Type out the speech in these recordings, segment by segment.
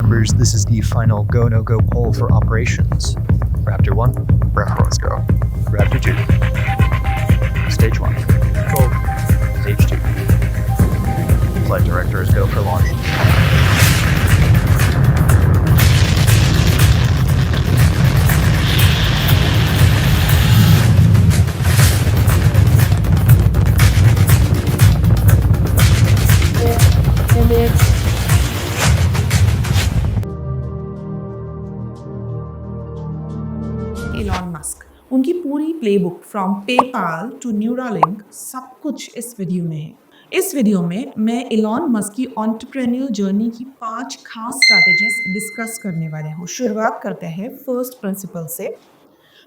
troopers, this is the final go-no-go poll for operations. Raptor 1, Let's go. Raptor 2. Stage 1. Go. Stage 2. Flight directors go for launch. Elon Musk, उनकी पूरी playbook from PayPal to Neuralink सब कुछ इस video में है। इस video में मैं एलॉन मस्क की एंटरप्रेन्योर जर्नी की 5 खास स्ट्रैटेजीज डिस्कस करने वाले हूँ। शुरुआत करते हैं फर्स्ट प्रिंसिपल से।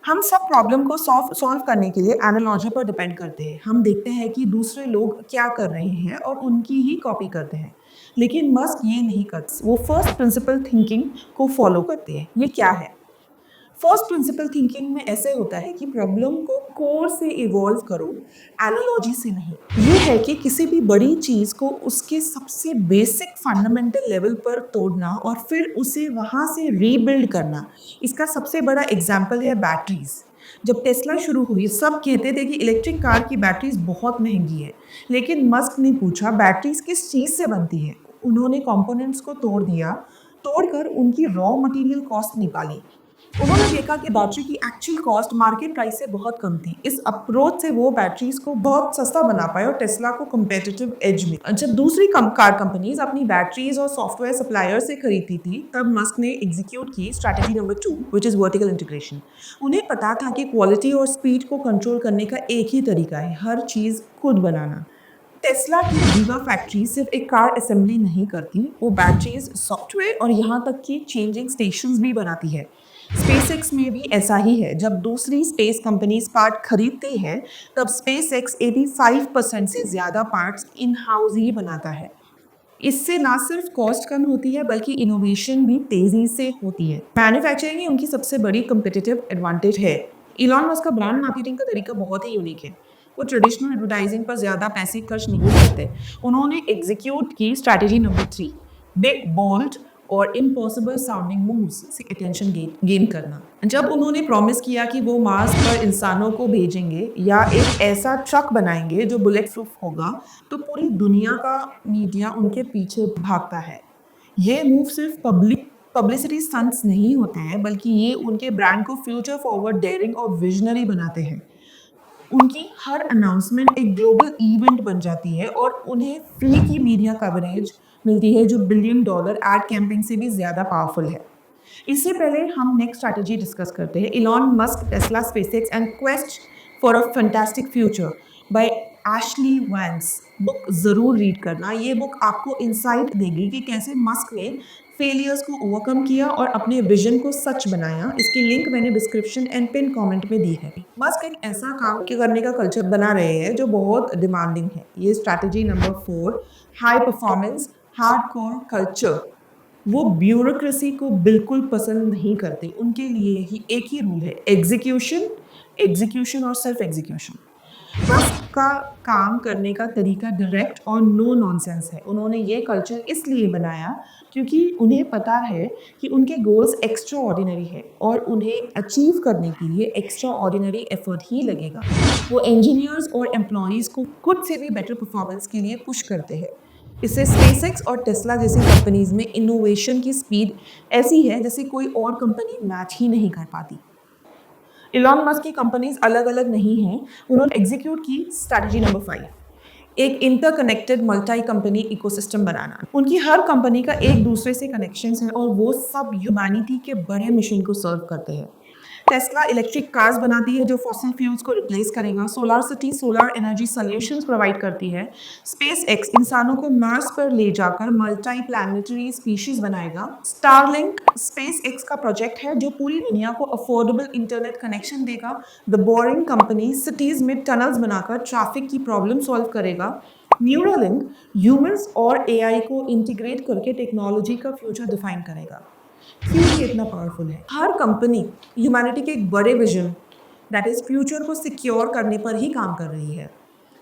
हम सब प्रॉब्लम को सॉल्व करने के लिए एनालॉजी पर डिपेंड करते हैं। हम देखते हैं कि दूसरे लोग क्या कर रहे हैं और उनकी ही कॉपी करते हैं, लेकिन मस्क ये नहीं करते। वो फर्स्ट प्रिंसिपल थिंकिंग को फॉलो करते हैं। ये क्या है? फर्स्ट प्रिंसिपल थिंकिंग में ऐसे होता है कि प्रॉब्लम को कोर से इवॉल्व करो, एनालॉजी से नहीं। ये है कि किसी भी बड़ी चीज़ को उसके सबसे बेसिक फंडामेंटल लेवल पर तोड़ना और फिर उसे वहाँ से रीबिल्ड करना। इसका सबसे बड़ा एग्जाम्पल है बैटरीज। जब टेस्ला शुरू हुई, सब कहते थे कि इलेक्ट्रिक कार की बैटरीज बहुत महंगी है, लेकिन मस्क ने पूछा बैटरीज किस चीज़ से बनती है। उन्होंने कंपोनेंट्स को तोड़ दिया, तोड़कर उनकी रॉ मटेरियल कॉस्ट निकाली। उन्होंने देखा कि बैटरी की एक्चुअल कॉस्ट मार्केट प्राइस से बहुत कम थी। इस अप्रोच से वो बैटरीज को बहुत सस्ता बना पाए और टेस्ला को कम्पिटिटिव एज मिला। जब दूसरी कार कंपनीज अपनी बैटरीज और सॉफ्टवेयर सप्लायर से खरीदती थी, तब मस्क ने एग्जीक्यूट की strategy number 2, which is vertical integration. उन्हें पता था कि क्वालिटी और स्पीड को कंट्रोल करने का एक ही तरीका है, हर चीज़ खुद बनाना। टेस्ला की गीगा फैक्ट्री सिर्फ एक कार असेंबली नहीं करती, वो बैटरीज, सॉफ्टवेयर और यहाँ तक कि चेंजिंग स्टेशंस भी बनाती है। स्पेसएक्स में भी ऐसा ही है। जब दूसरी स्पेस कंपनीज पार्ट खरीदती हैं, तब स्पेसएक्स 85% से ज़्यादा पार्ट्स इन हाउस ही बनाता है। इससे ना सिर्फ कॉस्ट कम होती है, बल्कि इनोवेशन भी तेज़ी से होती है। मैन्युफैक्चरिंग ही उनकी सबसे बड़ी कंपिटिटिव एडवांटेज है। इलॉन मस्क का ब्रांड मार्केटिंग का तरीका बहुत ही यूनिक है। वो ट्रेडिशनल एडवर्टाइजिंग पर ज़्यादा पैसे खर्च नहीं करते। उन्होंने एग्जीक्यूट की स्ट्रैटेजी नंबर 3, बिग बोल्ड और इम्पॉसिबल साउंडिंग मूव्स से अटेंशन गेन करना। जब उन्होंने प्रॉमिस किया कि वो मार्स पर इंसानों को भेजेंगे या एक ऐसा ट्रक बनाएंगे जो बुलेट प्रूफ होगा, तो पूरी दुनिया का मीडिया उनके पीछे भागता है। ये मूव सिर्फ पब्लिसिटी स्टंट्स नहीं होते हैं, बल्कि ये उनके ब्रांड को फ्यूचर फॉरवर्ड, डेयरिंग और विजनरी बनाते हैं। उनकी हर अनाउंसमेंट एक ग्लोबल इवेंट बन जाती है और उन्हें फ्री की मीडिया कवरेज मिलती है, जो $1 बिलियन एड कैंपेन से भी ज़्यादा पावरफुल है। इससे पहले हम नेक्स्ट स्ट्रैटेजी डिस्कस करते हैं। Elon Musk, Tesla, SpaceX and quest for a fantastic future by Ashley Vance book ज़रूर रीड करना। ये बुक आपको इंसाइट देगी कि कैसे मस्क ने फेलियर्स को ओवरकम किया और अपने विजन को सच बनाया। इसकी लिंक मैंने डिस्क्रिप्शन एंड पिन कमेंट में दी है। मस्क एक ऐसा काम करने का कल्चर बना रहे हैं जो बहुत डिमांडिंग है। ये strategy number 4, high performance hardcore culture. वो ब्यूरोक्रेसी को बिल्कुल पसंद नहीं करते। उनके लिए ही एक ही रूल है, एग्जीक्यूशन और सेल्फ एग्जीक्यूशन। मस्क का काम करने का तरीका डायरेक्ट और नो नॉनसेंस है। उन्होंने ये कल्चर इसलिए बनाया क्योंकि उन्हें पता है कि उनके गोल्स एक्स्ट्रा ऑर्डिनरी है और उन्हें अचीव करने के लिए एक्स्ट्रा ऑर्डिनरी एफर्ट ही लगेगा। वो इंजीनियर्स और एम्प्लॉयज़ को खुद से भी बेटर परफॉर्मेंस के लिए पुश करते हैं। इससे स्पेसएक्स और टेस्ला जैसी कंपनीज में इनोवेशन की स्पीड ऐसी है जैसे कोई और कंपनी मैच ही नहीं कर पाती। इलॉन मस्क की कंपनीज अलग अलग नहीं हैं। उन्होंने एग्जीक्यूट की स्ट्रैटेजी नंबर 5, एक इंटरकनेक्टेड मल्टी कंपनी इकोसिस्टम बनाना। उनकी हर कंपनी का एक दूसरे से कनेक्शंस हैं और वो सब ह्यूमैनिटी के बड़े मिशन को सर्व करते हैं। टेस्ला इलेक्ट्रिक कार्स बनाती है जो फॉसिल फ्यूल्स को रिप्लेस करेगा। Solar city solar energy solutions provide करती है। स्पेसएक्स इंसानों को मार्स पर ले जाकर मल्टी प्लैनेटरी स्पीशीज बनाएगा। स्टारलिंक स्पेसएक्स का प्रोजेक्ट है जो पूरी दुनिया को अफोर्डेबल इंटरनेट कनेक्शन देगा। द बोरिंग कंपनी सिटीज में टनल्स बनाकर ट्रैफिक की प्रॉब्लम सॉल्व करेगा। न्यूरालिंक ह्यूमंस और एआई को इंटीग्रेट करके टेक्नोलॉजी का फ्यूचर डिफाइन करेगा। क्यों ये इतना पावरफुल है? हर कंपनी ह्यूमैनिटी के एक बड़े विजन, दैट इज फ्यूचर को सिक्योर करने पर ही काम कर रही है।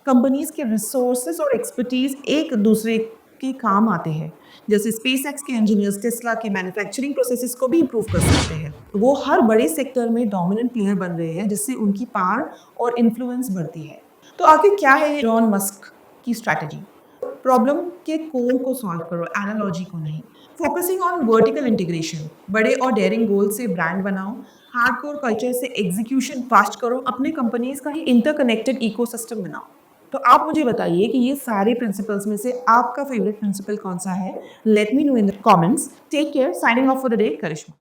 कंपनीज के रिसोर्सेज और एक्सपर्टीज एक दूसरे के काम आते हैं, जैसे स्पेस एक्स के इंजीनियर्स टेस्ला के मैन्युफैक्चरिंग प्रोसेसेस को भी इम्प्रूव कर सकते हैं। वो हर बड़े सेक्टर में डोमिनेंट प्लेयर बन रहे हैं, जिससे उनकी पावर और इन्फ्लुएंस बढ़ती है। तो आखिर क्या है इलॉन मस्क की स्ट्रैटेजी? प्रॉब्लम के कोर को सॉल्व करो, एनालॉजी को नहीं। फोकसिंग ऑन वर्टिकल इंटीग्रेशन, बड़े और डेयरिंग गोल से ब्रांड बनाओ, हार्डकोर कल्चर से एग्जीक्यूशन फास्ट करो, अपने कंपनीज का ही इंटरकनेक्टेड इकोसिस्टम बनाओ। तो आप मुझे बताइए कि ये सारे प्रिंसिपल्स में से आपका फेवरेट प्रिंसिपल कौन सा है? Let me know in the comments. Take care, signing off for the day, Karishma.